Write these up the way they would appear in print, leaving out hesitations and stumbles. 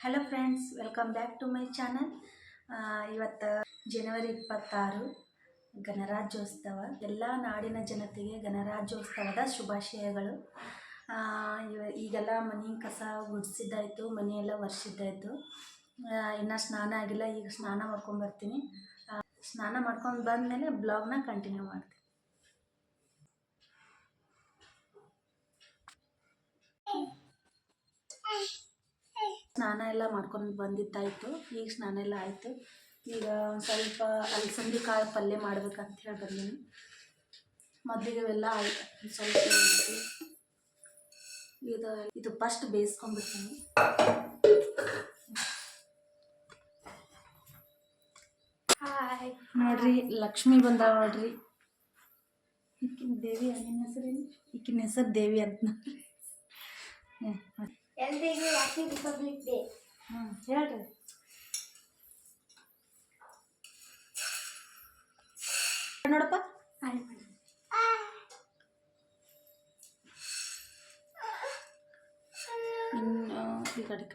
Hello friends, welcome back to my channel. ಇವತ್ತು ಜನವರಿ 26 ಗಣರಾಜ್ಯೋತ್ಸವ. ಎಲ್ಲ ನಾಡಿನ ಜನತೆಗೆ ಗಣರಾಜ್ಯೋತ್ಸವದ ಶುಭಾಶಯಗಳು. ಈಗೆಲ್ಲ ಮನೆ ಕಸ ಗುಡಿಸಿದ್ದಾಯಿತು, ಮನೆಯೆಲ್ಲ ಒರೆಸಿದ್ದಾಯಿತು. ಇನ್ನು ಸ್ನಾನ ಆಗಿಲ್ಲ, ಈಗ ಸ್ನಾನ ಮಾಡ್ಕೊಂಬರ್ತೀನಿ. ಸ್ನಾನ ಮಾಡ್ಕೊಂಡು ಬಂದಮೇಲೆ ಬ್ಲಾಗ್ನ ಕಂಟಿನ್ಯೂ ಮಾಡ್ತೀನಿ. ಸ್ನಾನ ಎಲ್ಲ ಮಾಡ್ಕೊಂಡು ಬಂದಿದ್ದಾಯಿತು. ಈಗ ಸ್ನಾನ ಎಲ್ಲ ಆಯಿತು. ಈಗ ಸ್ವಲ್ಪ ಅಲಸಂದಿ ಕಾಳು ಪಲ್ಯ ಮಾಡ್ಬೇಕಂತ ಹೇಳಿ ಬಂದೀನಿ. ಮೊದಲಿಗೆ ಇವೆಲ್ಲ ಆಯಿತು, ಸ್ವಲ್ಪ ಇದು ಫಸ್ಟ್ ಬೇಯಿಸ್ಕೊಂಡ್ಬಿಡ್ತೀನಿ. ಹಾಯ್ ನೋಡ್ರಿ, ಲಕ್ಷ್ಮಿ ಬಂದಾಳ ನೋಡ್ರಿ. ಈಕಿನ ದೇವಿ, ಅಲ್ಲಿನ ಹೆಸರೇನು? ಈಕಿನ ಹೆಸರು ದೇವಿ ಅಂತ ನೋಡ್ರಿ. ಎಲ್ರಿಗೂ ಹ್ಯಾಪಿ ರಿಪಬ್ಲಿಕ್ ಡೇ. ಹೇಳ್ರಿ. ನೋಡಪ್ಪ, ಇನ್ನು ಈ ಕಡೆ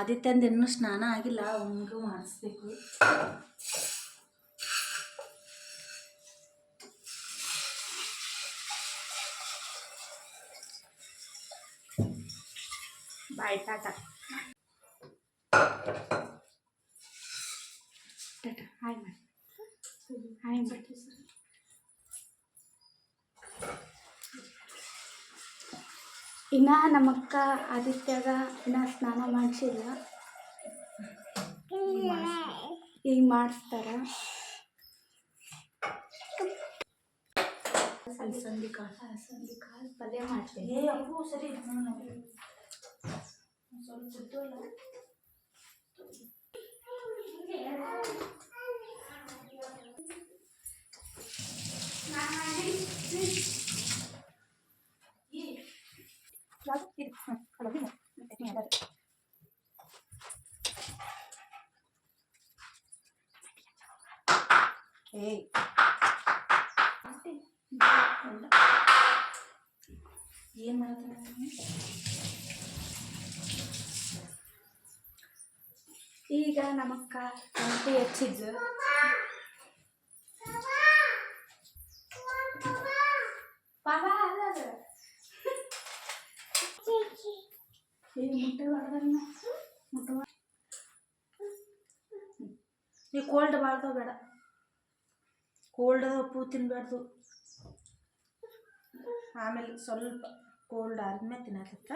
ಆದಿತ್ಯಂದು ಇನ್ನೂ ಸ್ನಾನ ಆಗಿಲ್ಲ, ಅವನಿಗೂ ಮಾಡಿಸ್ಬೇಕು. ಬಾಯ್, ಟಾಟಾ. ಹಾಯ್ ಮಾಡಿ, ಹಾಯ್ ಮಾಡಿ. ಇನ್ನು ನಮ್ಮಕ್ಕ ಆದಿತ್ಯಗ ಇನ್ನು ಸ್ನಾನ ಮಾಡಿಸಿಲ್ಲ, ಈಗ ಮಾಡಿಸ್ತಾರ. ಅಲಸಂದಿ ಕಾಳು ಪಲ್ಯ ಮಾಡ್ತೀನಿ. ಅಪ್ಪು ಸರಿ, ಸ್ವಲ್ಪ ಸಿದ್ದು ಅಲ್ಲ. ಏನು ಮಾಡ್ತಾರೆ? ಈಗ ನಮ್ಮಕ್ಕ ಗಂಟೆ ಹೆಚ್ಚಿದ್ದು ನೀವು ಕೋಲ್ಡ್ ಬಾಳ್ದವ ಬೇಡ, ಕೋಲ್ಡ್ ಉಪ್ಪು ತಿನ್ಬಾರ್ದು. ಆಮೇಲೆ ಸ್ವಲ್ಪ ಕೋಲ್ಡ್ ಆದ್ಮೇಲೆ ತಿನ್ನತ್ತ.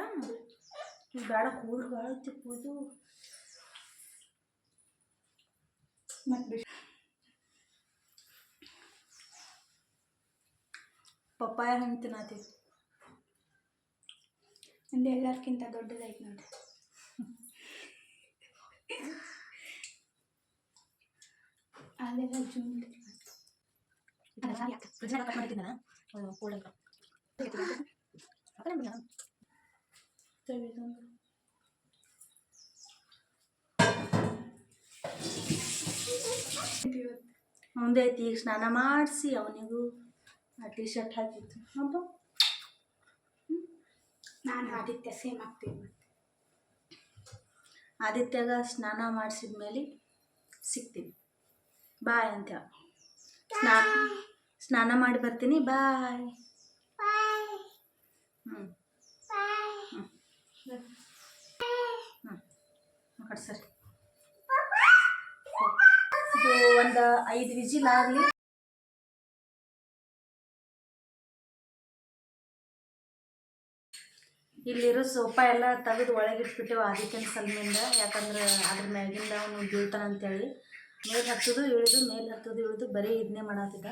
ಈಗ ಬೇಡ, ಕೋಲ್ಡ್ ಭಾಳ ಐತಿ ಉಪ್ಪುದು. ಮತ್ತು ಪಪ್ಪಾಯ ಹಣ್ಣು ತಿನ್ನತ್ತೀವಿ. ನಂದು ಎಲ್ಲರ್ಕಿಂತ ದೊಡ್ಡದೈತೆ ನೋಡಿ. ಅಲ್ಲೆಲ್ಲ ಜೂಮ್ ಮುಂದೆ ಐತಿ. ಈಗ ಸ್ನಾನ ಮಾಡಿಸಿ ಅವನಿಗೂ ಟೀ ಶರ್ಟ್ ಹಾಕಿತ್ತು. ಹಬ್ಬ ನಾನು ಆದಿತ್ಯ ಸೇಮ್ ಆಗ್ತೀನಿ. ಆದಿತ್ಯಗ ಸ್ನಾನ ಮಾಡಿಸಿದ್ಮೇಲೆ ಸಿಗ್ತೀನಿ, ಬಾಯ್ ಅಂತ. ಸ್ನಾನ ಮಾಡಿ ಬರ್ತೀನಿ, ಬಾಯ್. ಸರಿ, ಇದು ಒಂದು 5 ವಿಜಿಲ್ ಆಗಲಿ. ಇಲ್ಲಿರೋ ಸೋಫಾ ಎಲ್ಲ ತೆಗೆದು ಒಳಗಿಟ್ಬಿಟ್ಟೆವು ಆದಿತ್ಯನ ಸಲ್ಮಿಂದ. ಯಾಕಂದ್ರೆ ಅದ್ರ ಮ್ಯಾಗಿಂದ ಅವನು ಬೀಳ್ತಾನಂತೇಳಿ ಮೇಲೆ ಹತ್ತೋದು ಇಳಿದು ಮೇಲೆ ಹತ್ತೋದು ಇಳಿದು ಬರೀ ಇದನ್ನೇ ಮಾಡತ್ತಿದ್ದ.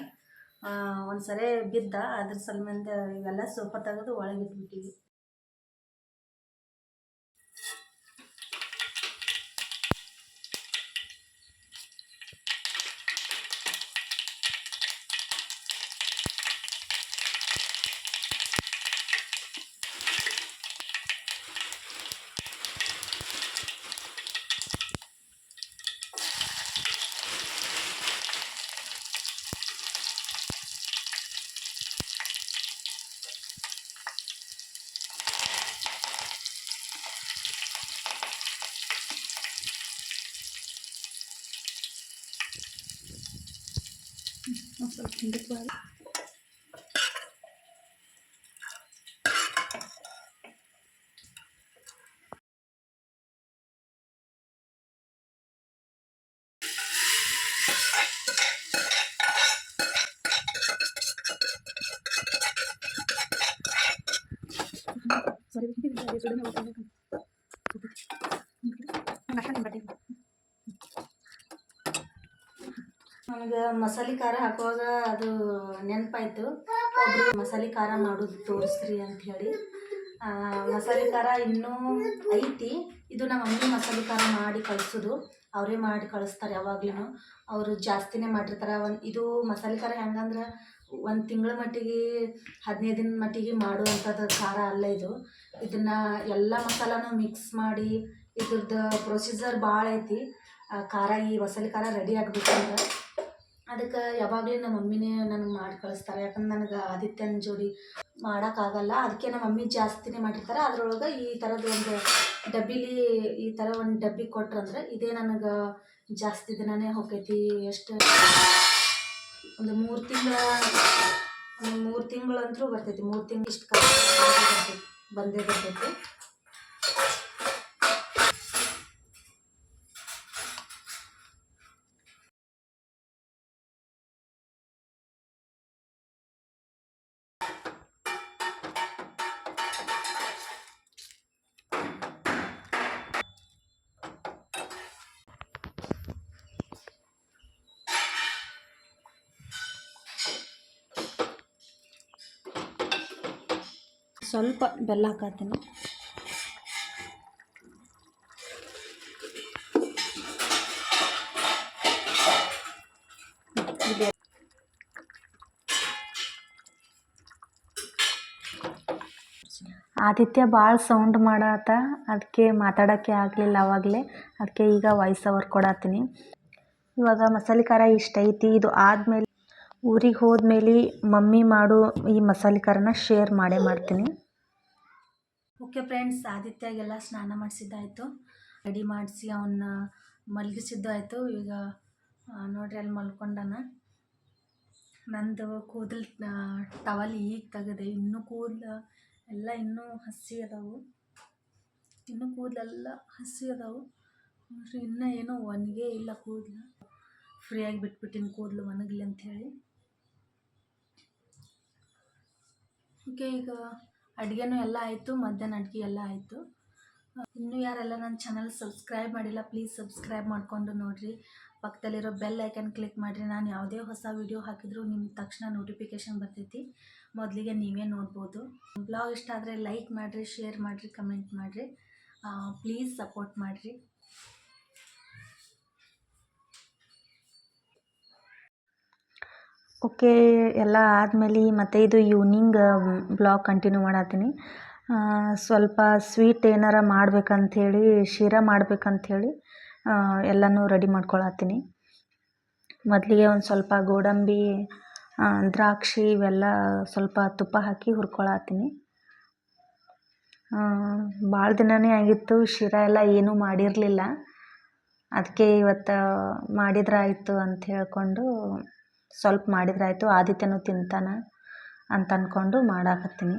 ಒಂದು ಸರಿ ಬಿದ್ದ, ಅದ್ರ ಸಲ್ಮಿಂದ ಇವೆಲ್ಲ ಸೋಫಾ ತೆಗೆದು ಒಳಗಿಟ್ಬಿಟ್ಟಿವಿ. ಒಂದು ಸ್ವಲ್ಪ ಹಿಂದಕ್ಕೆ ಬಾರಿ. ನನಗೆ ಮಸಾಲೆ ಖಾರ ಹಾಕುವಾಗ ಅದು ನೆನಪಾಯ್ತು, ಒಬ್ರು ಮಸಾಲೆ ಖಾರ ಮಾಡೋದು ತೋರಿಸ್ರಿ ಅಂತ ಹೇಳಿ. ಮಸಾಲೆ ಖಾರ ಇನ್ನೂ ಐತಿ. ಇದು ನಮ್ಮ ಮಮ್ಮಿ ಮಸಾಲೆ ಖಾರ ಮಾಡಿ ಕಳಿಸೋದು, ಅವರೇ ಮಾಡಿ ಕಳಿಸ್ತಾರೆ ಯಾವಾಗ್ಲೂ. ಅವರು ಜಾಸ್ತಿನೇ ಮಾಡಿರ್ತಾರೆ. ಇದು ಮಸಾಲೆ ಖಾರ ಹೆಂಗಂದ್ರೆ 1 ತಿಂಗಳ ಮಟ್ಟಿಗೆ 15 ದಿನದ ಮಟ್ಟಿಗೆ ಮಾಡುವಂಥದ್ದು ಖಾರ ಅಲ್ಲ ಇದು. ಇದನ್ನು ಎಲ್ಲ ಮಸಾಲಾನು ಮಿಕ್ಸ್ ಮಾಡಿ ಇದ್ರದ್ದು ಪ್ರೊಸೀಜರ್ ಭಾಳ ಐತಿ. ಖಾರ ಈ ಮಸಾಲೆ ಖಾರ ರೆಡಿ ಆಗಬೇಕಂದ್ರೆ ಅದಕ್ಕೆ ಯಾವಾಗಲೂ ನಮ್ಮ ಮಮ್ಮಿನೇ ನನಗೆ ಮಾಡಿ ಕಳಿಸ್ತಾರೆ. ಯಾಕಂದ್ರೆ ನನಗೆ ಆದಿತ್ಯನ ಜೋಡಿ ಮಾಡೋಕ್ಕಾಗಲ್ಲ, ಅದಕ್ಕೆ ನಮ್ಮ ಮಮ್ಮಿ ಜಾಸ್ತಿನೇ ಮಾಡಿರ್ತಾರೆ. ಅದ್ರೊಳಗೆ ಈ ಥರದ್ದು ಒಂದು ಡಬ್ಬಿಲಿ ಈ ಥರ ಒಂದು ಡಬ್ಬಿ ಕೊಟ್ರಂದ್ರೆ ಇದೇ ನನಗೆ ಜಾಸ್ತಿ ದಿನನೇ ಹೋಗೈತಿ. ಎಷ್ಟು ಒಂದು 3 ತಿಂಗಳಂತೂ ಬರ್ತೈತಿ. 3 ತಿಂಗಳು ಇಷ್ಟು ಖಾರ ಬಂದೇ ಬರ್ತೈತಿ. ಸ್ವಲ್ಪ ಬೆಲ್ಲ ಹಾಕತ್ತೀನಿ. ಆದಿತ್ಯ ಭಾಳ ಸೌಂಡ್ ಮಾಡಾತ, ಅದಕ್ಕೆ ಮಾತಾಡೋಕ್ಕೆ ಆಗಲಿಲ್ಲ ಆವಾಗಲೇ. ಅದಕ್ಕೆ ಈಗ ವಾಯ್ಸ್ ಓವರ್ ಕೊಡತ್ತೀನಿ. ಇವಾಗ ಮಸಾಲೆ ಖಾರ ಇಷ್ಟ ಐತಿ. ಇದು ಆದಮೇಲೆ ಊರಿಗೆ ಹೋದ್ಮೇಲೆ ಮಮ್ಮಿ ಮಾಡೋ ಈ ಮಸಾಲೆ ಖಾರನ ಶೇರ್ ಮಾಡೇ ಮಾಡ್ತೀನಿ. ಓಕೆ ಫ್ರೆಂಡ್ಸ್, ಆದಿತ್ಯಗೆಲ್ಲ ಸ್ನಾನ ಮಾಡಿಸಿದ್ದಾಯಿತು, ರೆಡಿ ಮಾಡಿಸಿ ಅವನ್ನ ಮಲಗಿಸಿದ್ದಾಯಿತು. ಈಗ ನೋಡ್ರಿ ಅಲ್ಲಿ ಮಲ್ಕೊಂಡಾನ. ನಂದು ಕೂದಲು ಟವಲ್ ಈಗ ತೆಗೆದೆ. ಇನ್ನೂ ಕೂದಲು ಎಲ್ಲ ಇನ್ನೂ ಹಸಿ ಅದಾವು. ಇನ್ನೂ ಕೂದಲೆಲ್ಲ ಹಸಿ ಅದಾವು ನೋಡ್ರಿ. ಇನ್ನೂ ಏನೋ ಒಣಗೇ ಇಲ್ಲ ಕೂದಲು. ಫ್ರೀಯಾಗಿ ಬಿಟ್ಬಿಟ್ಟಿನಿ ಕೂದಲು ಒಣಗಲಿ ಅಂಥೇಳಿ. ಓಕೆ, ಈಗ ಅಡುಗೆನೂ ಎಲ್ಲ ಆಯಿತು. ಮಧ್ಯಾಹ್ನ ಅಡುಗೆ ಎಲ್ಲ ಆಯಿತು. ಇನ್ನೂ ಯಾರೆಲ್ಲ ನನ್ನ ಚಾನಲ್ ಸಬ್ಸ್ಕ್ರೈಬ್ ಮಾಡಿಲ್ಲ, ಪ್ಲೀಸ್ ಸಬ್ಸ್ಕ್ರೈಬ್ ಮಾಡಿಕೊಂಡು ನೋಡಿರಿ. ಪಕ್ಕದಲ್ಲಿರೋ ಬೆಲ್ ಐಕನ್ ಕ್ಲಿಕ್ ಮಾಡಿರಿ. ನಾನು ಯಾವುದೇ ಹೊಸ ವಿಡಿಯೋ ಹಾಕಿದರೂ ನಿಮ್ಗೆ ತಕ್ಷಣ ನೋಟಿಫಿಕೇಷನ್ ಬರ್ತೈತಿ, ಮೊದಲಿಗೆ ನೀವೇ ನೋಡ್ಬೋದು. ಬ್ಲಾಗ್ ಇಷ್ಟ ಆದರೆ ಲೈಕ್ ಮಾಡಿರಿ, ಶೇರ್ ಮಾಡಿರಿ, ಕಮೆಂಟ್ ಮಾಡಿರಿ. ಪ್ಲೀಸ್ ಸಪೋರ್ಟ್ ಮಾಡಿರಿ. ಓಕೆ, ಎಲ್ಲ ಆದಮೇಲೆ ಮತ್ತು ಇದು ಈವ್ನಿಂಗ್ ಬ್ಲಾಗ್ ಕಂಟಿನ್ಯೂ ಮಾಡತ್ತೀನಿ. ಸ್ವಲ್ಪ ಸ್ವೀಟ್ ಏನಾರ ಮಾಡ್ಬೇಕಂಥೇಳಿ, ಶೀರಾ ಮಾಡ್ಬೇಕಂಥೇಳಿ ಎಲ್ಲನೂ ರೆಡಿ ಮಾಡ್ಕೊಳತ್ತೀನಿ. ಮೊದಲಿಗೆ ಒಂದು ಸ್ವಲ್ಪ ಗೋಡಂಬಿ, ದ್ರಾಕ್ಷಿ ಇವೆಲ್ಲ ಸ್ವಲ್ಪ ತುಪ್ಪ ಹಾಕಿ ಹುರ್ಕೊಳತ್ತೀನಿ. ಭಾಳ ದಿನವೇ ಆಗಿತ್ತು ಶೀರಾ ಎಲ್ಲ ಏನೂ ಮಾಡಿರಲಿಲ್ಲ. ಅದಕ್ಕೆ ಇವತ್ತು ಮಾಡಿದ್ರಾಯಿತು ಅಂತ ಹೇಳ್ಕೊಂಡು ಸ್ವಲ್ಪ ಮಾಡಿದ್ರಾಯಿತು. ಆದಿತ್ಯನೂ ತಿಂತಾನ ಅಂತ ಅಂದ್ಕೊಂಡು ಮಾಡಾಕತ್ತೀನಿ.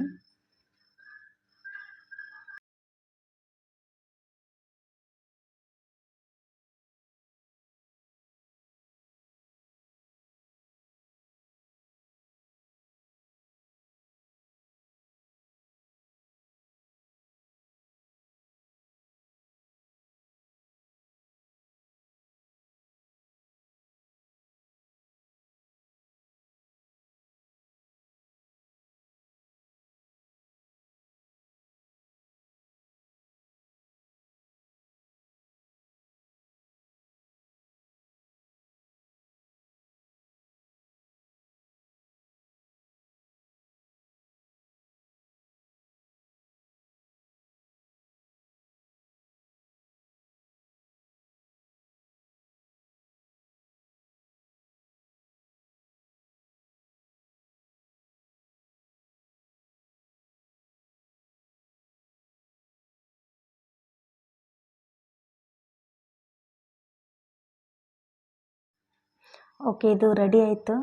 ಓಕೆ, ಇದು ರೆಡಿ ಆಯಿತು.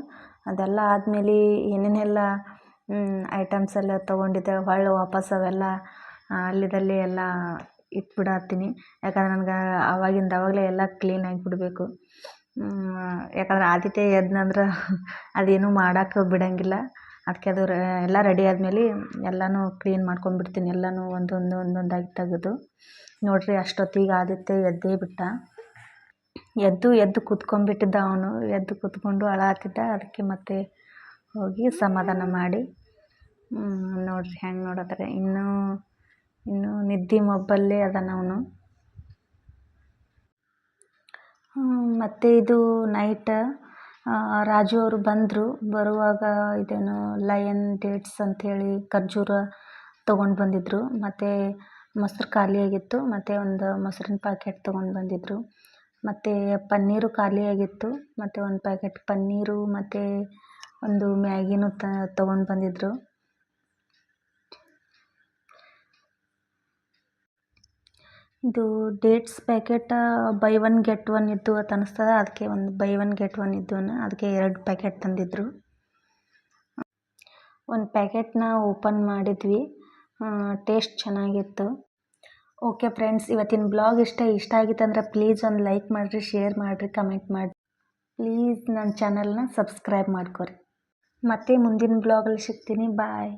ಅದೆಲ್ಲ ಆದಮೇಲೆ ಏನೇನೆಲ್ಲ ಐಟಮ್ಸ್ ಎಲ್ಲ ತೊಗೊಂಡಿದ್ದೆ ಹೊಳ್ಳಿ ವಾಪಸ್ ಅವೆಲ್ಲ ಅಲ್ಲಿದಲ್ಲಿ ಎಲ್ಲ ಇಟ್ಬಿಡತ್ತೀನಿ. ಯಾಕಂದ್ರೆ ನನಗೆ ಆವಾಗಲೇ ಎಲ್ಲ ಕ್ಲೀನ್ ಆಗಿಬಿಡ್ಬೇಕು. ಯಾಕಂದ್ರೆ ಆದಿತ್ಯ ಎದ್ನಂದ್ರೆ ಅದೇನು ಮಾಡೋಕೆ ಬಿಡೋಂಗಿಲ್ಲ. ಅದಕ್ಕೆ ಅದು ಎಲ್ಲ ರೆಡಿ ಆದಮೇಲೆ ಎಲ್ಲನೂ ಕ್ಲೀನ್ ಮಾಡ್ಕೊಂಡ್ಬಿಡ್ತೀನಿ. ಎಲ್ಲನೂ ಒಂದೊಂದಾಗಿ ತೆಗೆದು ನೋಡಿರಿ ಅಷ್ಟೊತ್ತಿಗೆ ಆದಿತ್ಯ ಎದ್ದೇ ಬಿಟ್ಟ. ಎದ್ದು ಕೂತ್ಕೊಂಡ್ಬಿಟ್ಟಿದ್ದ ಅವನು. ಎದ್ದು ಕೂತ್ಕೊಂಡು ಅಳಾತಿದ್ದ. ಅದಕ್ಕೆ ಮತ್ತೆ ಹೋಗಿ ಸಮಾಧಾನ ಮಾಡಿ ನೋಡಿರಿ ಹೆಂಗೆ ನೋಡತ್ತಾರೆ. ಇನ್ನೂ ನಿದ್ದೆ ಮಬ್ಬಲ್ಲೇ ಅದಾನ ಅವನು. ಮತ್ತು ಇದು ನೈಟ್ ರಾಜು ಅವರು ಬರುವಾಗ ಇದೇನು ಲಯನ್ ಡೇಟ್ಸ್ ಅಂಥೇಳಿ ಖರ್ಜೂರ ತೊಗೊಂಡು ಬಂದಿದ್ದರು. ಮತ್ತು ಮೊಸರು ಖಾಲಿಯಾಗಿತ್ತು. ಮತ್ತು ಒಂದು ಮೊಸರಿನ ಪ್ಯಾಕೆಟ್ ತೊಗೊಂಡು ಬಂದಿದ್ದರು. ಮತ್ತು ಪನ್ನೀರು ಖಾಲಿಯಾಗಿತ್ತು. ಮತ್ತು ಒಂದು ಪ್ಯಾಕೆಟ್ ಪನ್ನೀರು ಮತ್ತು ಒಂದು ಮ್ಯಾಗಿನೂ ತೊಗೊಂಡು ಬಂದಿದ್ದರು. ಇದು dates packet by one get one ಇದ್ದು ಅಂತ ಅನಿಸ್ತದ. ಅದಕ್ಕೆ ಒಂದು ಬೈ ಒನ್ ಗೆಟ್ ಒನ್ ಇದ್ದು ಅದಕ್ಕೆ 2 ಪ್ಯಾಕೆಟ್ ತಂದಿದ್ದರು. ಒಂದು ಪ್ಯಾಕೆಟ್ನ ಓಪನ್ ಮಾಡಿದ್ವಿ. ಟೇಸ್ಟ್ ಚೆನ್ನಾಗಿತ್ತು. ಓಕೆ ಫ್ರೆಂಡ್ಸ್, ಇವತ್ತಿನ ಬ್ಲಾಗ್ ಇಷ್ಟ ಆಗಿತ್ತಂದ್ರೆ ಪ್ಲೀಸ್ ಒಂದು ಲೈಕ್ ಮಾಡಿರಿ, ಶೇರ್ ಮಾಡಿರಿ, ಕಮೆಂಟ್ ಮಾಡಿರಿ. ಪ್ಲೀಸ್ ನನ್ನ ಚಾನಲ್ನ ಸಬ್ಸ್ಕ್ರೈಬ್ ಮಾಡ್ಕೊರಿ. ಮತ್ತೆ ಮುಂದಿನ ಬ್ಲಾಗಲ್ಲಿ ಸಿಗ್ತೀನಿ. ಬಾಯ್.